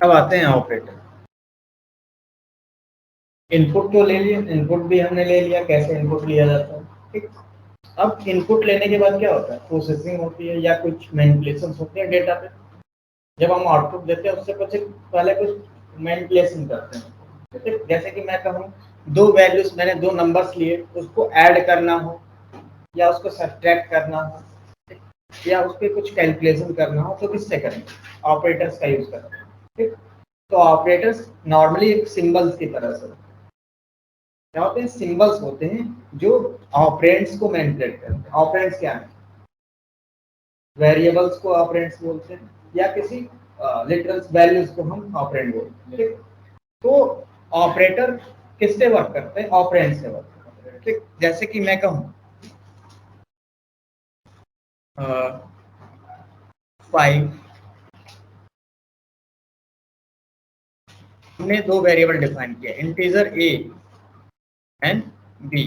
अब आते हैं ऑपरेटर। इनपुट तो ले लिया, इनपुट भी हमने ले लिया, कैसे इनपुट लिया जाता है, ठीक। अब इनपुट लेने के बाद क्या होता है, प्रोसेसिंग होती है या कुछ मैनिपुलेशन होते हैं डेटा पे। जब हम आउटपुट देते हैं उससे कुछ पहले कुछ मैनिपुलेशन करते हैं, ठीक? जैसे कि मैं कहूँ दो वैल्यूज, मैंने दो नंबर्स लिए, उसको ऐड करना हो या उसको सब्ट्रैक्ट करना हो, ठीक? या उस पर कुछ कैलकुलेशन करना हो, तो किससे करेंगे, ऑपरेटर्स का यूज करते हैं, ठीक। तो ऑपरेटर्स नॉर्मली सिंबल्स की तरह से क्या होते हैं, सिंबल्स होते हैं जो ऑपरेंड्स को मैनिपुलेट करते हैं। ऑपरेंड्स क्या है, वेरिएबल्स को ऑपरेंड्स बोलते हैं या किसी लिटरल वैल्यूज को हम ऑपरेंड बोलते हैं, ठीक। तो ऑपरेटर किससे वर्क करते हैं, ऑपरेंड से वर्क करते हैं, ठीक। जैसे कि मैं कहूँ 5, हमने दो वेरिएबल डिफाइन किया, इंटीजर ए एंड बी।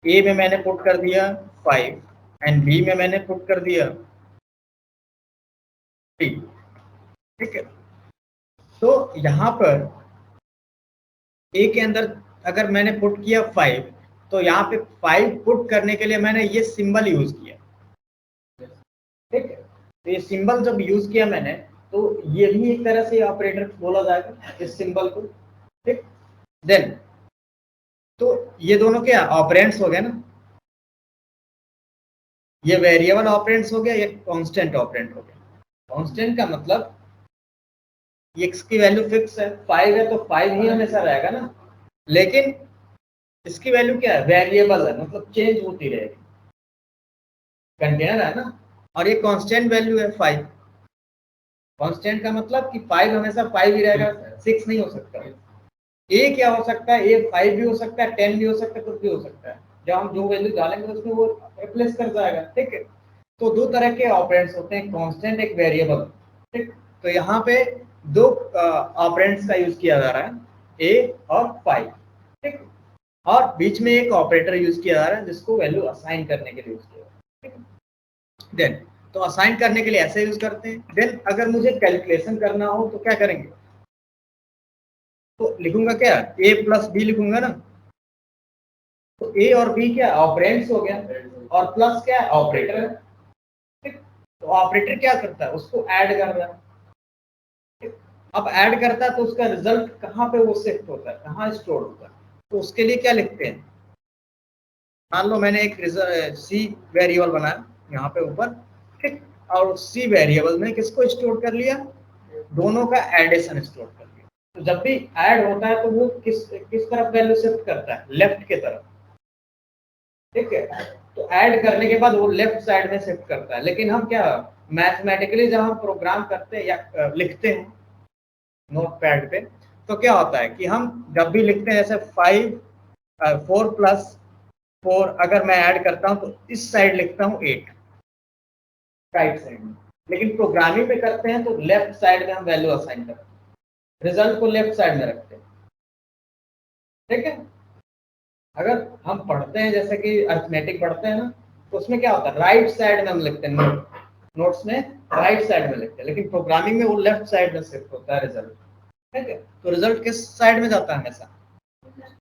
ए में मैंने पुट कर दिया 5 एंड बी में मैंने पुट कर दिया 3, ठीक है। तो यहाँ पर ए के अंदर अगर मैंने पुट किया 5, तो यहाँ पे 5 पुट करने के लिए मैंने ये सिंबल यूज किया, ठीक है। तो ये सिंबल जब यूज किया मैंने, तो ये भी एक तरह से ऑपरेटर बोला जाएगा इस सिंबल को, ठीक। देन तो ये दोनों क्या ऑपरेंड्स हो गए ना, ये वेरिएबल ऑपरेंड्स हो गया, ये कांस्टेंट ऑपरेंड हो गया। कांस्टेंट का मतलब x की वैल्यू फिक्स है, 5 है तो 5 ही हमेशा रहेगा ना, लेकिन इसकी वैल्यू क्या है, वेरिएबल है, मतलब चेंज होती रहेगी, कंटेनर है ना। और ये कांस्टेंट वैल्यू है 5। कांस्टेंट का मतलब कि 5 हमेशा 5 ही रहेगा, 6 नहीं हो सकता। ए क्या हो सकता है, ए 5 भी हो सकता है, 10 भी हो सकता है, कुछ भी हो सकता है। जब हम जो वैल्यू डालेंगे उसमें वो रिप्लेस कर जाएगा, ठीक है। तो दो तरह के ऑपरेंड्स होते हैं, कांस्टेंट एक वेरिएबल, ठीक। तो यहाँ पे दो ऑपरेंड्स का यूज किया जा रहा है, ए और 5, ठीक। और बीच में एक ऑपरेटर यूज किया जा रहा है जिसको वैल्यू असाइन करने के लिए यूज किया जा रहा है, ठीक। देन तो असाइन करने के लिए ऐसे यूज करते हैं। देन अगर मुझे कैलकुलेशन करना हो तो क्या करेंगे, तो लिखूंगा क्या, a प्लस बी लिखूंगा ना। तो ए और बी क्या ऑपरेंड्स हो गया, और प्लस क्या है, ऑपरेटर है, ठीक। तो ऑपरेटर क्या करता है, उसको ऐड कर रहा है, ठीक। अब ऐड करता है तो उसका रिजल्ट कहाँ पे वो शिफ्ट होता है, कहाँ स्टोर होता है। तो उसके लिए क्या लिखते हैं, मान लो मैंने एक सी वेरिएबल बनाया यहाँ पे ऊपर, ठीक। और सी वेरिएबल में किसको स्टोर कर लिया, दोनों का एडिशन स्टोर कर लिया। तो जब भी ऐड होता है तो वो किस किस तरफ वैल्यू शिफ्ट करता है, लेफ्ट के तरफ, ठीक है। तो ऐड करने के बाद वो लेफ्ट साइड में शिफ्ट करता है। लेकिन हम क्या मैथमेटिकली जब हम प्रोग्राम करते हैं या लिखते हैं नोट पैड पे, तो क्या होता है कि हम जब भी लिखते हैं जैसे 4 प्लस 4 अगर मैं ऐड करता हूं तो इस साइड लिखता हूं 8 राइट साइड में। लेकिन प्रोग्रामिंग पे करते हैं तो लेफ्ट साइड में हम वैल्यू असाइन करते हैं, रिजल्ट को लेफ्ट साइड में रखते हैं, ठीक है। अगर हम पढ़ते हैं जैसे कि अरिथमेटिक पढ़ते हैं ना, तो उसमें क्या होता है, राइट साइड में हम लिखते हैं नोट्स में राइट साइड में लिखते हैं, लेकिन प्रोग्रामिंग में वो लेफ्ट साइड में शिफ्ट होता है रिजल्ट, ठीक है। तो रिजल्ट किस साइड में जाता है हमेशा,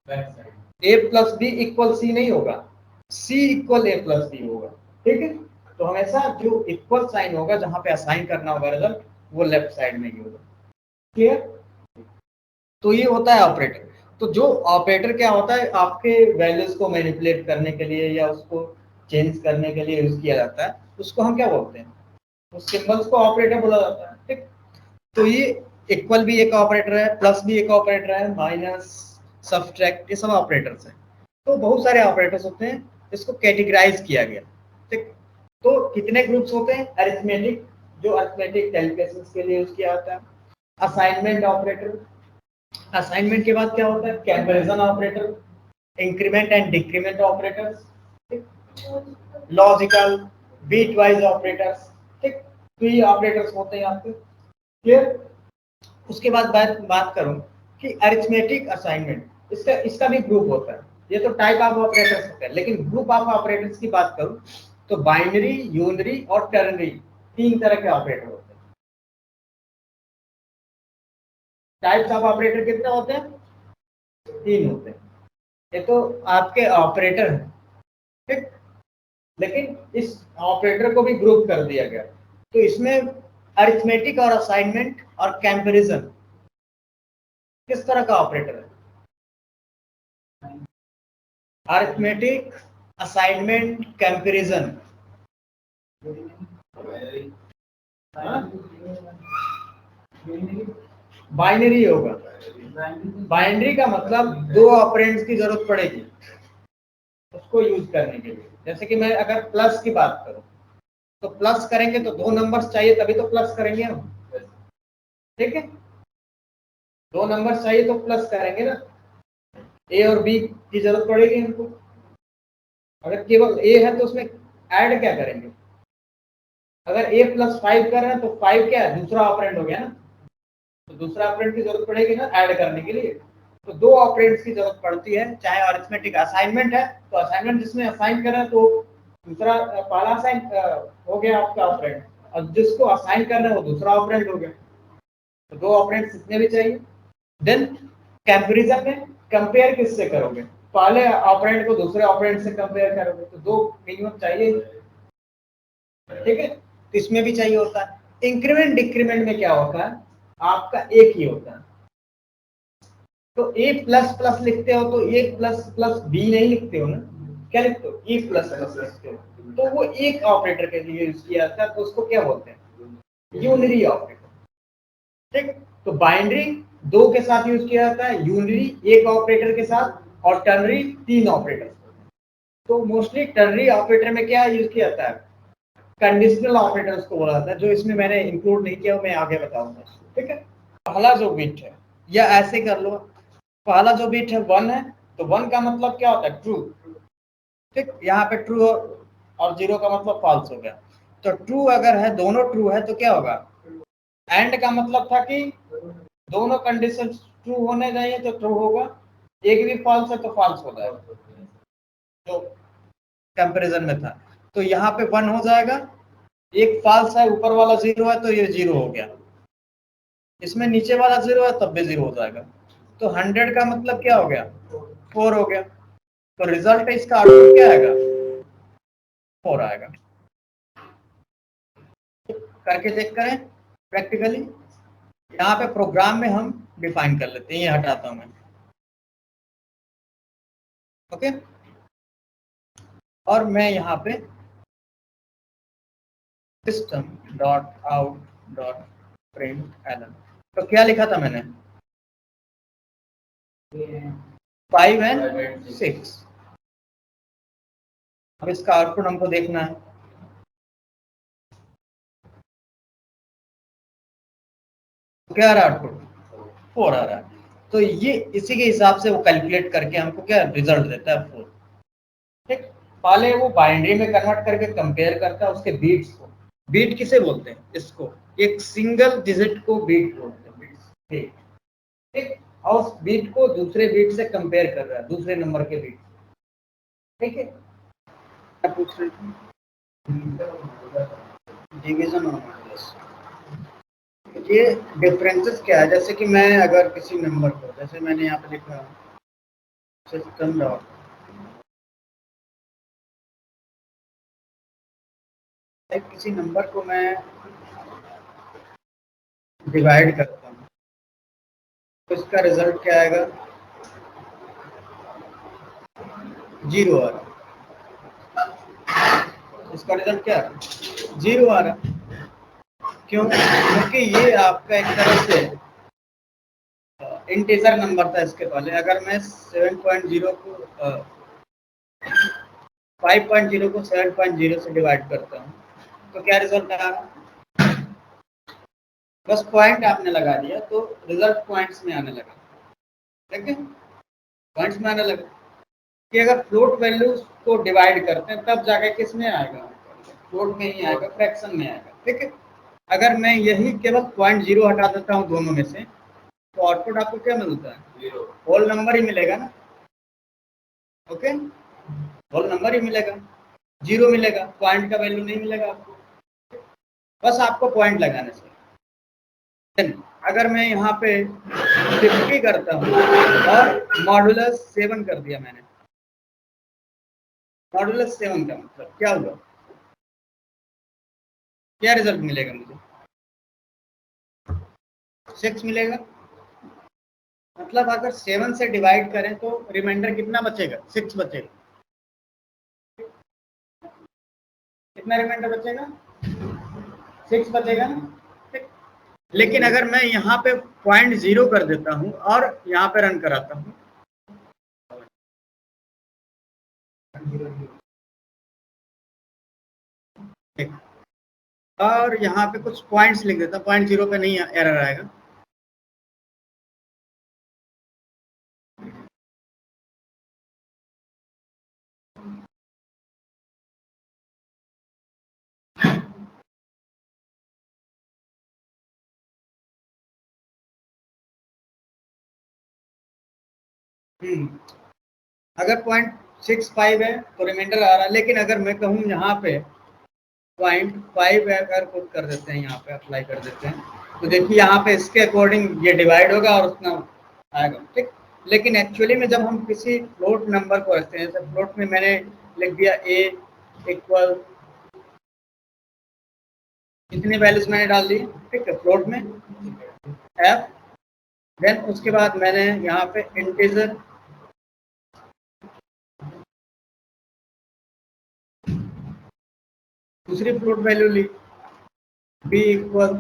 लेफ्ट साइड। ए प्लस बी इक्वल सी नहीं होगा, सी इक्वल ए प्लस बी होगा, ठीक है। तो हमेशा जो इक्वल साइन होगा जहां पे असाइन करना होगा रिजल्ट, वो लेफ्ट साइड में ही होगा, क्लियर। तो ये होता है ऑपरेटर। तो जो ऑपरेटर क्या होता है, आपके वैल्यूज को मैनिपुलेट करने के लिए या उसको चेंज करने के लिए यूज किया जाता है, उसको हम क्या बोलते हैं, उस सिंबल्स को ऑपरेटर बोला जाता है, ठीक। तो ये इक्वल भी एक ऑपरेटर है, प्लस भी एक ऑपरेटर है, माइनस, सब्ट्रैक्ट, ये सब ऑपरेटर्स हैं। तो बहुत सारे ऑपरेटर्स होते हैं, इसको कैटेगराइज किया गया, ठीक। तो कितने ग्रुप्स होते हैं, अरिथमेटिक, जो अरिथमेटिक कैलकुलेशंस के लिए यूज किया जाता है, असाइनमेंट ऑपरेटर, असाइनमेंट के बाद क्या होता है, comparison operator, increment and decrement operators, logical, bitwise operators, ठीक। तो ये ऑपरेटर्स होते हैं आपके, क्लियर। उसके बाद बात करूं कि अरिथमेटिक असाइनमेंट, इसका इसका भी ग्रुप होता है। ये तो टाइप ऑफ ऑपरेटर्स होते हैं, लेकिन ग्रुप ऑफ ऑपरेटर्स की बात करूं तो बाइनरी, यूनरी और टर्नरी, तीन तरह के ऑपरेटर होते हैं। टाइप्स ऑफ ऑपरेटर कितने होते हैं? 3 होते हैं। ये तो आपके ऑपरेटर है, ठीक। लेकिन इस ऑपरेटर को भी ग्रुप कर दिया गया, तो इसमें अरिथमेटिक और असाइनमेंट और कंपैरिजन किस तरह का ऑपरेटर है? Arithmetic, assignment, comparison. बाइनरी होगा। बाइनरी का मतलब 2 ऑपरेंड्स की जरूरत पड़ेगी उसको यूज करने के लिए। जैसे कि मैं अगर प्लस की बात करूं, तो प्लस करेंगे तो 2 नंबर्स चाहिए, तभी तो प्लस करेंगे हम, ठीक है। 2 नंबर्स चाहिए तो प्लस करेंगे ना। ए और बी की जरूरत पड़ेगी हमको। अगर केवल ए है तो उसमें ऐड क्या करेंगे? अगर ए प्लस 5 कर रहे हैं तो 5 क्या है? दूसरा ऑपरेंड हो गया ना, तो दूसरा ऑपरेंड की जरूरत पड़ेगी ना ऐड करने के लिए। तो 2 ऑपरेंड्स की जरूरत पड़ती है। चाहे अरिथमेटिक असाइनमेंट है तो असाइनमेंट जिसमें असाइन कर रहे हैं तो दूसरा पहला असाइन हो गया आपका ऑपरेंड, और जिसको असाइन कर रहे हैं वो दूसरा ऑपरेंड हो गया। तो 2 ऑपरेंड्स इतने भी चाहिए। देन कंपैरिजन में कंपेयर किससे करोगे? पहले ऑपरेंड को दूसरे ऑपरेंड से कंपेयर करोगे, तो 2 मिनिमम चाहिए, ठीक है। तो इसमें भी चाहिए होता है। इंक्रीमेंट डिक्रीमेंट में क्या होता है? आपका एक ही होता है। तो ए प्लस प्लस लिखते हो तो ए प्लस प्लस बी नहीं लिखते हो ना, क्या लिखते हो? ए प्लस प्लस लिखते हो। तो वो एक ऑपरेटर के लिए यूज किया जाता है, तो उसको क्या बोलते हैं? यूनरी ऑपरेटर, ठीक। तो बाइनरी 2 के साथ यूज किया जाता है, यूनरी 1 ऑपरेटर के साथ, और टर्नरी 3 ऑपरेटर। तो मोस्टली टर्नरी ऑपरेटर में क्या यूज किया जाता है? कंडीशनल ऑपरेटर उसको बोला जाता है, जो इसमें मैंने इंक्लूड नहीं किया, मैं आगे बताऊंगा, ठीक है। पहला जो बिट है, या ऐसे कर लो, पहला जो बिट है 1 है, तो 1 का मतलब क्या होता है? ट्रू, ठीक। यहाँ पे ट्रू और 0 का मतलब फॉल्स हो गया। तो ट्रू अगर है, दोनों ट्रू है, तो क्या होगा? एंड का मतलब था कि दोनों कंडीशन ट्रू होने चाहिए तो ट्रू होगा, एक भी फॉल्स है तो फॉल्स हो जाएगा, तो कंपैरिजन में था। तो यहाँ पे 1 हो जाएगा, एक फॉल्स है, ऊपर वाला 0 है तो ये 0 हो गया, इसमें नीचे वाला 0 है तब भी 0 हो जाएगा। तो 100 का मतलब क्या हो गया? 4 हो गया। तो रिजल्ट इसका आउटपुट क्या आएगा? 4 आएगा। करके चेक करें प्रैक्टिकली। यहाँ पे प्रोग्राम में हम डिफाइन कर लेते हैं, ये हटाता हूं मैं, ओके। और मैं यहाँ पे system dot out dot print, तो क्या लिखा था मैंने? 5 एंड 6। अब इसका आउटपुट हमको देखना है। क्या आ रहा है आउटपुट? 4 आ रहा है। तो ये इसी के हिसाब से वो कैलकुलेट करके हमको क्या रिजल्ट देता है? 4, ठीक। पहले वो बाइनरी में कन्वर्ट करके कंपेयर करता है उसके बीट्स को। बीट किसे बोलते हैं? इसको एक सिंगल डिजिट को बीट बोलते हैं, बीट, ठीक। और उस बीट को दूसरे बीट से कंपेयर कर रहा है, दूसरे नंबर के बीट, ठीक है। क्या पूछ रहे थे? डिवीजन और मॉड्यूलस, ये डिफरेंसेस क्या है? जैसे कि मैं अगर किसी नंबर को, जैसे मैंने यहाँ पे लिखा सिस्टम डॉट, किसी नंबर को मैं डिवाइड करता हूँ तो इसका रिजल्ट क्या आएगा? 0 आ रहा। इसका रिजल्ट क्या है? 0 आ रहा। क्यों? क्योंकि ये आपका एक तरह से इंटीजर नंबर था इसके पहले। अगर मैं 7.0 को 5.0 को 7.0 से डिवाइड करता हूँ तो क्या रिजल्ट आ रहा? बस पॉइंट आपने लगा दिया तो रिजल्ट पॉइंट्स में आने लगा, ठीक है। पॉइंट्स में आने लगा कि अगर फ्लोट वैल्यूज को डिवाइड करते हैं तब जाके किस में आएगा? फ्लोट में ही आएगा, फ्रैक्शन में आएगा, ठीक है। अगर मैं यही केवल 0.0 हटा देता हूँ दोनों में से, तो आउटपुट आपको क्या मिलता है? होल नंबर ही मिलेगा ना, ओके। होल नंबर ही मिलेगा, 0 मिलेगा, पॉइंट का वैल्यू नहीं मिलेगा आपको, बस आपको पॉइंट लगाने से। अगर मैं यहाँ पे 50 करता हूँ और मॉडुलस 7 कर दिया मैंने। मॉडुलस 7 का मतलब क्या हुआ, क्या रिजल्ट मिलेगा मुझे? 6 मिलेगा। मतलब अगर 7 से डिवाइड करें तो रिमाइंडर कितना बचेगा? 6 बचेगा। कितना रिमाइंडर बचेगा? 6 बचेगा ना, ठीक। लेकिन अगर मैं यहाँ पे 0.0 कर देता हूँ और यहाँ पे रन कराता हूँ, और यहाँ पे कुछ पॉइंट्स लिख देता हूँ, 0.0 पे नहीं एरर आएगा। अगर 0.65 है तो रिमाइंडर आ रहा है, लेकिन अगर मैं कहूँ यहाँ पे 0.5 अगर पुट कर देते हैं, यहाँ पे अप्लाई कर देते हैं, तो देखिए यहाँ पे इसके अकॉर्डिंग ये डिवाइड होगा और उतना आएगा, ठीक। लेकिन एक्चुअली में जब हम किसी फ्लोट नंबर को रखते हैं, जैसे फ्लोट में मैंने लिख दिया a इक्वल, कितनी वैल्यूज मैंने डाल दी, ठीक है, फ्लोट में f, देन उसके बाद मैंने यहाँ पे इंटीजर दूसरी फ्लोट वैल्यू ली b इक्वल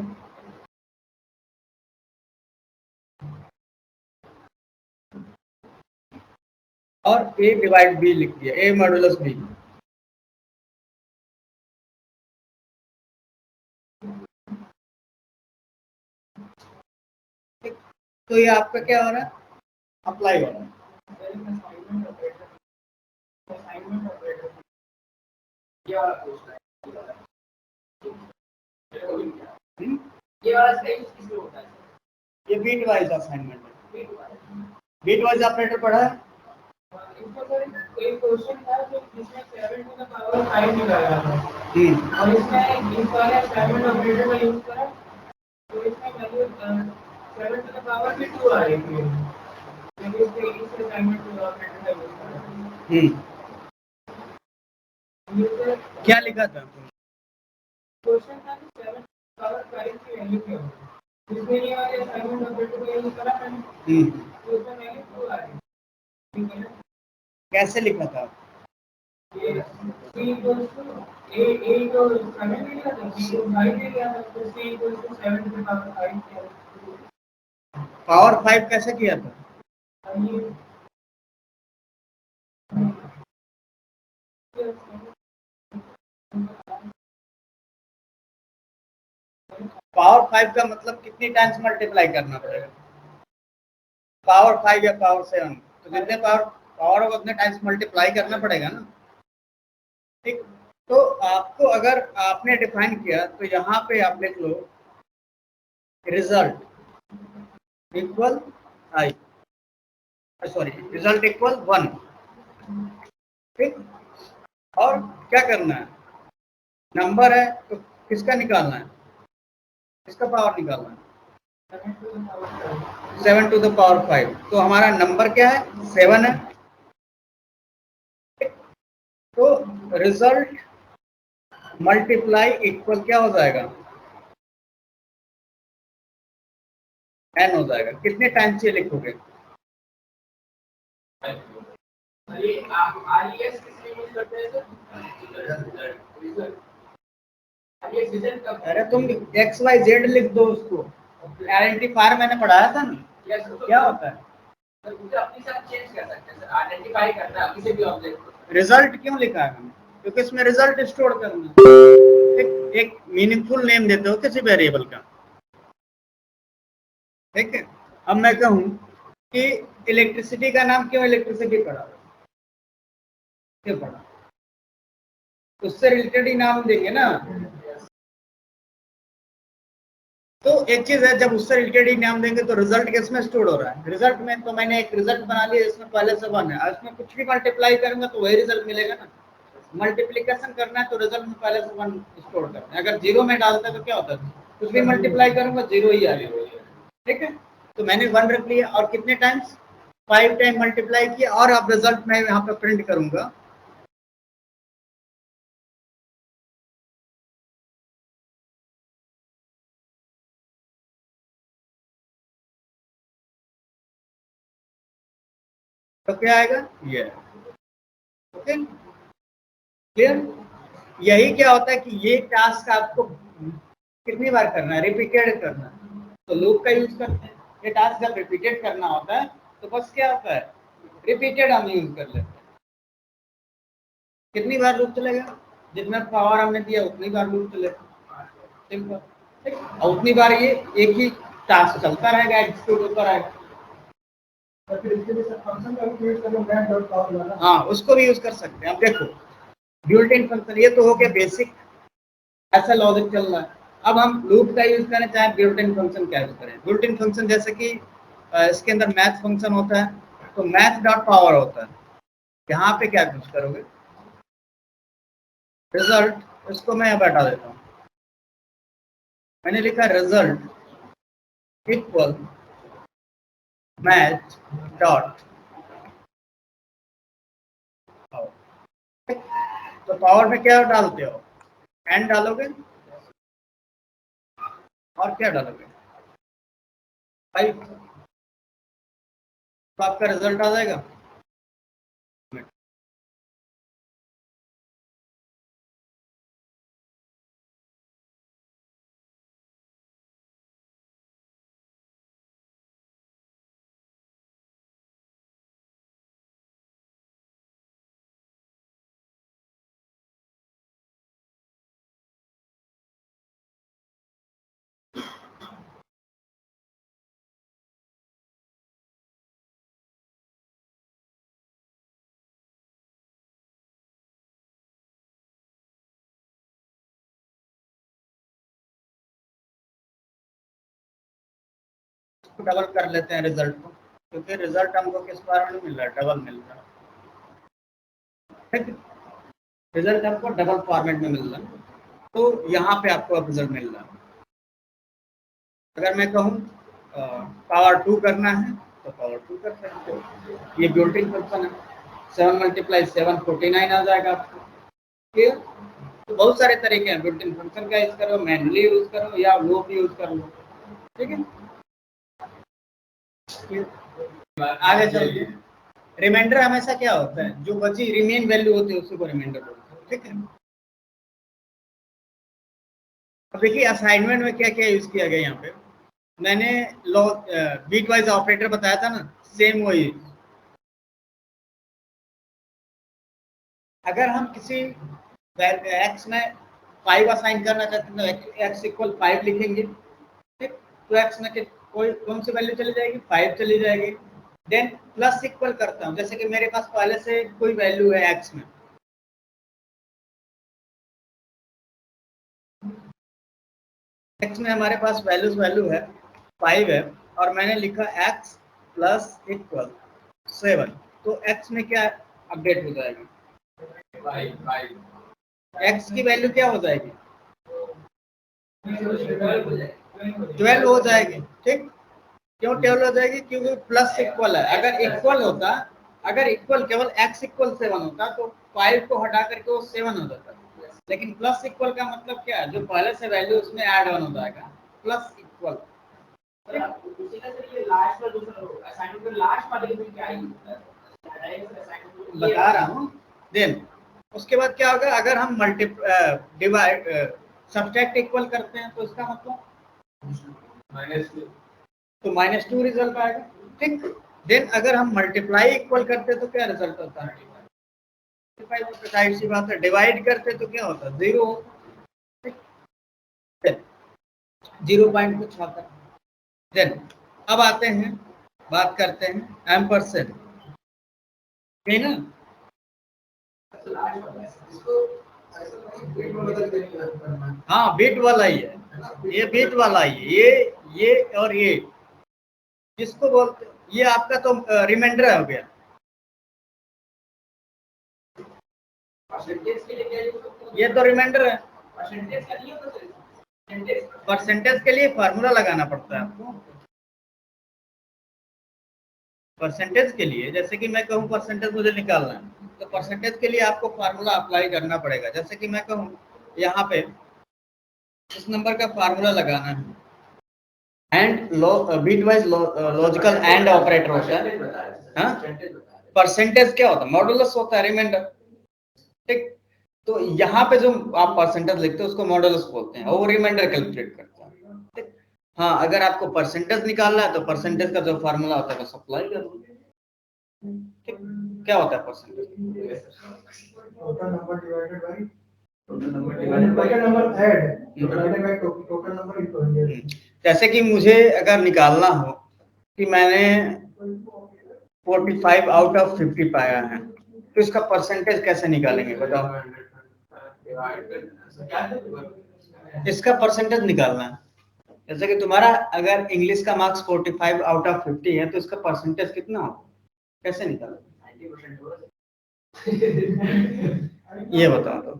और a डिवाइड b लिख दिया, a मॉडुलस b। तो ये आपका क्या हो रहा है, अप्लाई हो रहा है। ये बीट वाइज असाइनमेंट है। बीट वाइज ऑपरेटर पढ़ा है? एक क्वेश्चन था जो जिसमें 7 टू द पावर 5 निकाला था, और इसमें इस वाले असाइनमेंट ऑपरेटर का यूज करा, तो इसमें वैल्यू 7 टू द पावर भी 2 आ रही थी, लेकिन इस असाइनमेंट को ऑपरेटर का यूज करा। क्या लिखा था? क्वेश्चन था कि 7 पावर 5 की वैल्यू क्या होगी, इसमें ये वाले असाइनमेंट ऑपरेटर का यूज करा मैंने, तो उसमें वैल्यू 2 आ रही, ठीक है। कैसे लिखा था? पावर 5 कैसे किया था? पावर 5 का मतलब कितनी टाइम्स मल्टीप्लाई करना पड़ेगा? पावर 5 या पावर 7, तो जितने पावर होगा उतने टाइम्स मल्टीप्लाई करना पड़ेगा ना, ठीक। तो आपको अगर आपने डिफाइन किया तो यहाँ पे आप लिख लो रिजल्ट इक्वल आई, सॉरी, रिजल्ट इक्वल 1, ठीक। और क्या करना है, नंबर है तो किसका निकालना है, किसका पावर निकालना है? 7 टू द पावर 5। तो हमारा नंबर क्या है, 7 है, तो रिजल्ट मल्टीप्लाई इक्वल क्या हो जाएगा, n हो जाएगा। कितने टाइम से लिखोगे? अरे तुम XYZ लिख दो उसको, आइडेंटिफायर मैंने पढ़ाया था ना, क्या होता है, अपने साथ चेंज कर सकते हैं सर, आइडेंटिफाई करना है किसी भी ऑब्जेक्ट। रिजल्ट क्यों लिखा है मैंने, क्योंकि इसमें रिजल्ट स्टोर करना है, एक मीनिंगफुल नेम देते हो किसी वेरिएबल का, ठीक है। अब मैं कहूं कि इलेक्ट्रिसिटी का नाम क्यों इलेक्ट्रिसिटी पड़ा, क्यों पड़ा, उससे रिलेटेड ही नाम देंगे ना। तो एक चीज है, जब उससे रिलेटेड ही नाम देंगे तो रिजल्ट किसमें स्टोर हो रहा है, रिजल्ट में। तो मैंने एक रिजल्ट बना लिया जिसमें पहले से 1 है, इसमें कुछ भी मल्टीप्लाई करूंगा तो वही रिजल्ट मिलेगा ना। मल्टीप्लिकेशन करना है तो रिजल्ट में पहले से 1 स्टोर करना है। अगर 0 में डालता है तो क्या होता है, कुछ भी मल्टीप्लाई करूंगा 0 ही आएगा, ठीक है। तो मैंने 1 रख लिया और कितने टाइम्स 5 टाइम मल्टीप्लाई किया और अब रिजल्ट मैं यहाँ पे प्रिंट करूंगा। तो क्या आएगा ये। Okay clear. यही क्या होता है कि ये टास्क आपको कितनी बार करना है, रिपीटेड करना है। तो लूप का यूज करते हैं। ये टास्क जब रिपीटेड करना होता है तो बस क्या होता है, रिपीटेड हम यूज कर लेते हैं। कितनी बार लूप चलेगा, जितना पावर हमने दिया उतनी बार लूप चलेगा, सिंपल। ठीक, और उतनी बार ये एक ही टास्क चलता रहेगा, एग्जीक्यूट होता रहेगा। हाँ उसको भी यूज कर सकते हैं। अब देखो बिल्ट इन फंक्शन, ये तो हो गया बेसिक, ऐसा लॉजिक चल रहा है। अब हम लूप का यूज करें चाहे बिल्ट इन फंक्शन क्या यूज करें। बिल्ट इन फंक्शन जैसे कि इसके अंदर मैथ फंक्शन होता है, तो मैथ डॉट पावर होता है। यहाँ पे क्या यूज करोगे, रिजल्ट, इसको मैं यहाँ बैठा देता हूँ। मैंने लिखा रिजल्ट इक्वल मैथ डॉट, तो पावर में क्या डालते हो, एंड डालोगे और क्या डालोगे 5, तो आपका रिजल्ट आ जाएगा। डबल कर लेते हैं रिजल्ट को, क्योंकि रिजल्ट हमको किस बार में मिल रहा है, डबल मिल रहा है। ठीक, रिजल्ट हमको डबल फॉर्मेट में मिल रहा है, तो यहाँ पे आपको अब रिजल्ट मिल रहा है। अगर मैं कहूँ पावर 2 करना है तो पावर 2 कर सकते हो। ये बिल्ट इन फंक्शन है, 7 × 7 49 आ जाएगा आपको। ठीक, तो बहुत सारे तरीके हैं बिल्ट इन फंक्शन का यूज करो, मैनुअली यूज करो या लूप यूज कर लो। ठीक है, आगे चलते हैं। रिमाइंडर हमेशा क्या होता है, जो बची रिमेन वैल्यू होती है उसी को रिमाइंडर बोलते हैं। ठीक है, अब देखिए असाइनमेंट में क्या क्या यूज किया गया। यहाँ पे मैंने बीट वाइज ऑपरेटर बताया था ना, सेम वही। अगर हम किसी एक्स में 5 असाइन करना चाहते हैं तो एक्स इक्वल 5 लिखेंगे। ठीक, तो एक्स में कोई कौन सी वैल्यू चली जाएगी, 5 चली जाएगी। देन प्लस इक्वल करता हूँ, जैसे कि मेरे पास पहले से कोई वैल्यू है एक्स में, एक्स में हमारे पास वैल्यू है 5 है, और मैंने लिखा एक्स प्लस इक्वल 7, तो एक्स में क्या अपडेट हो जाएगी, एक्स की वैल्यू क्या हो जाएगी, 12 हो जाएगी। ठीक, क्यों 12 हो जाएगी, क्योंकि प्लस इक्वल है। अगर इक्वल होता, अगर इक्वल केवल एक्स इक्वल 7 होता तो 5 को हटा करके वो 7 हो जाता, लेकिन प्लस इक्वल का मतलब क्या है, जो पहले से वैल्यू उसमें ऐड ऑन हो जाएगा, प्लस इक्वल। बता रहा हूँ। देन उसके बाद क्या होगा, अगर हम डिवाइड सब्ट्रैक्ट इक्वल करते हैं तो इसका मतलब -2, तो -2 रिजल्ट आएगा। ठीक, देन अगर हम मल्टीप्लाई इक्वल करते हैं तो क्या रिजल्ट होता है, जाहिर सी बात है। डिवाइड करते तो क्या होता है, 0, 0 पॉइंट कुछ आता है। देन अब आते हैं, बात करते हैं एम्परसेंड, है ना। हाँ बिट वाला ही है, ये बिट वाला ही है, ये और ये जिसको बोलते, ये आपका तो रिमाइंडर हो गया। ये तो रिमाइंडर है। परसेंटेज के लिए फार्मूला लगाना पड़ता है आपको। परसेंटेज के लिए जैसे कि मैं कहूँ परसेंटेज मुझे निकालना है, तो परसेंटेज के लिए आपको फार्मूला अप्लाई करना पड़ेगा। जैसे कि मैं कहूँ यहाँ पे इस नंबर का फार्मूला लगाना है, and bit wise logical and operator होता है। परसेंटेज क्या होता है? मॉडुलस होता है, रिमाइंडर। ठीक, तो यहाँ पे जो आप परसेंटेज लिखते हो उसको मॉडुलस बोलते हैं और वो रिमाइंडर कैलकुलेट करता है। ठीक, हाँ, अगर आपको परसेंटेज निकालना है तो परसेंटेज का जो फार्मूला होता है वो सप्लाई कर दो। ठीक, क्या होता है percentage? Total number divided by total number add divided by total number into 100। जैसे कि मुझे अगर निकालना हो कि मैंने 45 आउट ऑफ 50 पाया है, तो इसका परसेंटेज कैसे निकालेंगे बताओ? इसका परसेंटेज निकालना है। जैसे कि तुम्हारा अगर इंग्लिश का मार्क्स 45 आउट ऑफ 50 है तो इसका परसेंटेज कितना हो, कैसे निकालोगे? ये बताओ तो।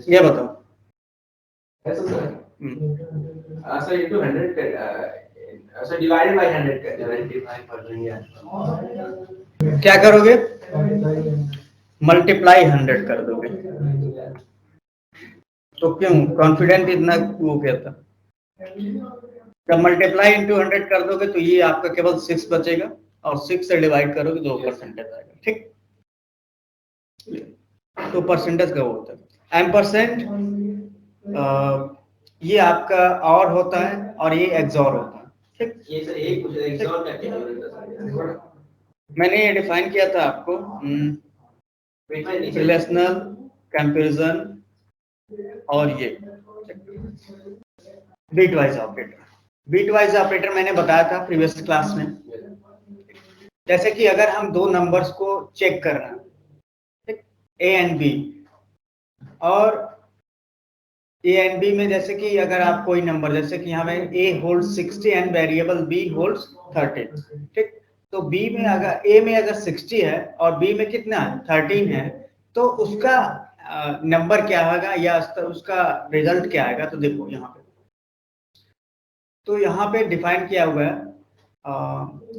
ये बताओ। Sir into 100 sir divided by 100 क्या करोगे? मल्टीप्लाई 100 कर दोगे। तो क्यों कॉन्फिडेंट इतना वो कहता? जब मल्टीप्लाई इंटू 100 कर दोगे तो ये आपका केवल 6 बचेगा और 6 से डिवाइड करोगे तो परसेंटेज आएगा। ठीक, तो परसेंटेज का वो होता है एम्परसेंड। ये आपका और होता है और ये एक्सॉर होता है। ठीक, ये सर एक कुछ एक्सॉर का क्या है? मैंने ये डिफाइन किया था आपको, रिलेशनल, कंपैरिजन और ये bit wise operator. Bit wise operator मैंने बताया था प्रीवियस क्लास में। जैसे कि अगर हम दो नंबर्स को चेक करना, ठीक, ए एंड बी, और ए एंड बी में जैसे कि अगर आप कोई नंबर, जैसे कि हमें A holds 60 and variable B holds 30। ठीक, तो बी में अगर ए में अगर 60 है और बी में कितना है 13 है, तो उसका नंबर क्या होगा या उसका रिजल्ट क्या आएगा? तो देखो यहाँ पे, तो यहाँ पे डिफाइन किया हुआ है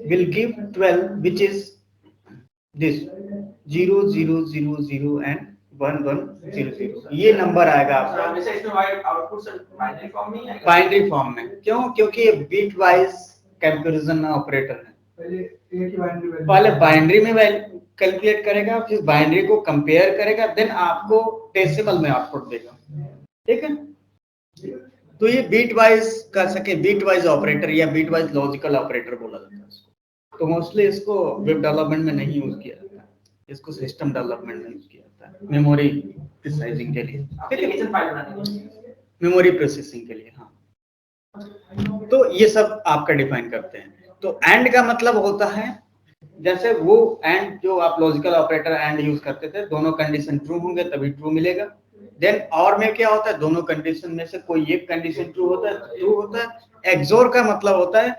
will give 12 which is this 0 0 0 0 and 1 1 0 0। ये नंबर आएगा आपका। हमेशा इसमें आउटपुट सर बाइनरी फॉर्म में आएगा। बाइनरी फॉर्म में क्यों? क्योंकि ये बिट वाइज कंपैरिजन ऑपरेटर है। पहले बाइनरी में कैलकुलेट करेगा, फिर बाइनरी को कंपेयर करेगा, देन आपको डेसिमल में आउटपुट देगा। ठीक है, तो ये बिट वाइज कर सके, बिट वाइज ऑपरेटर या बिट वाइज लॉजिकल ऑपरेटर बोला जाता है इसको। तो मोस्टली इसको वेब डेवलपमेंट में नहीं यूज किया जाता है, इसको सिस्टम डेवलपमेंट में यूज किया जाता है, मेमोरी प्रोसेसिंग के लिए। एप्लीकेशन फाइल बनाने के लिए, मेमोरी प्रोसेसिंग के लिए। हाँ, तो ये सब आपका डिफाइन करते हैं। तो एंड का मतलब होता है, जैसे वो एंड जो आप लॉजिकल ऑपरेटर एंड यूज करते थे, दोनों कंडीशन ट्रू होंगे तभी ट्रू मिलेगा। देन और में क्या होता है, दोनों कंडीशन में से कोई एक कंडीशन ट्रू होता है, ट्रू होता है। एक्सोर का मतलब होता है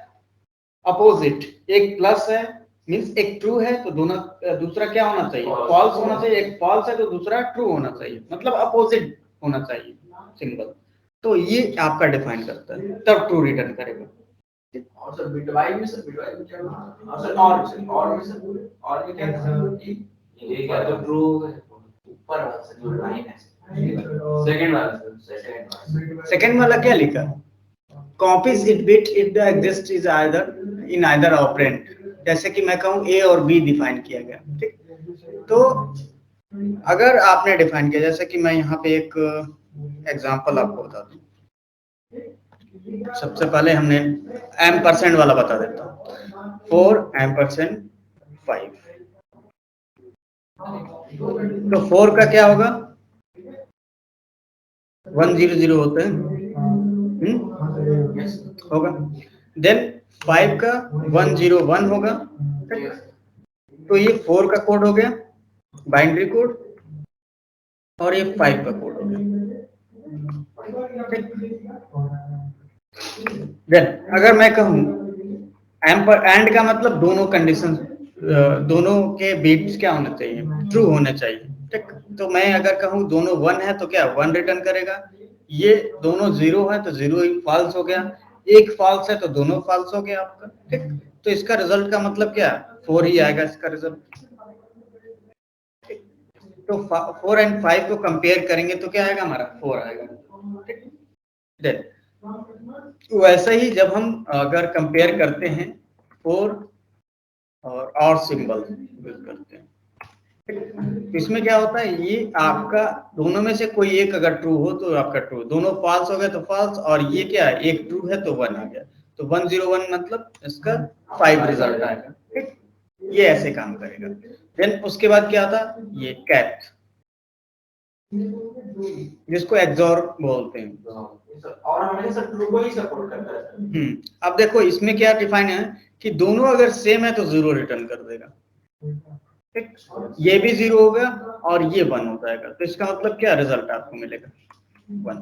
अपोजिट, एक प्लस है मींस एक ट्रू है तो दोनों दूसरा क्या होना चाहिए, फॉल्स होना चाहिए। एक फॉल्स है तो दूसरा ट्रू होना चाहिए, मतलब अपोजिट होना चाहिए सिंबल। तो ये आपका डिफाइन करता है, तब ट्रू रिटर्न करेगा। और सर बिटवाइज में सर बिटवाइज में क्या होगा? और सर और में सर और में क्या है? ये क्या तो ट्रू ऊपर वाला सर जो लाइन है, सेकंड वाला क्या लिखा? Copies it bit if the exist is either in either operand. जैसे कि मैं कहूं ए और बी डिफाइन किया गया। ठीक, तो अगर आपने डिफाइन किया, जैसे कि मैं यहाँ पे एक एग्जांपल आपको बता दूं। सबसे पहले हमने एम% वाला बता देता हूँ, 4 एम% 5। तो 4 का क्या होगा? 1 0 0 होते हैं, होगा। देन 5 का 1 0 1 होगा। तो ये 4 का कोड हो गया बाइनरी कोड, और ये 5 का कोड हो गया। देन अगर मैं कहूं एंड का मतलब दोनों कंडीशन, दोनों के बिट्स क्या होने चाहिए, ट्रू होने चाहिए। ठीक, तो मैं अगर कहूं दोनों 1 है तो क्या 1 रिटर्न करेगा, ये दोनों 0 है तो 0 ही फॉल्स हो गया, एक फॉल्स है तो दोनों फॉल्स हो गया आपका, ठीक। तो इसका रिजल्ट का मतलब क्या है, 4 ही आएगा इसका रिजल्ट। तो 4 एंड 5 को कंपेयर करेंगे तो क्या आएगा हमारा, 4 आएगा, ठीक। देन वैसा ही जब हम अगर कंपेयर करते हैं 4 और सिंबल यूज करते हैं, तो इसमें क्या होता है, ये आपका दोनों में से कोई एक अगर ट्रू हो तो आपका ट्रू, दोनों फॉल्स हो गए तो फॉल्स, और ये क्या है, एक ट्रू है तो 1 आ गया, तो 101 मतलब इसका 5 रिजल्ट आएगा, ठीक। ये ऐसे काम करेगा। देन उसके बाद क्या था, ये कैट, जिसको एक्सॉर बोलते हैं, और हमेशा सर ट्रू को ही सपोर्ट करता है। अब देखो इसमें क्या डिफाइन है कि दोनों अगर सेम है तो 0 रिटर्न कर देगा, ठीक। ये भी 0 होगा और ये 1 हो जाएगा, तो इसका मतलब क्या रिजल्ट आपको मिलेगा, 1।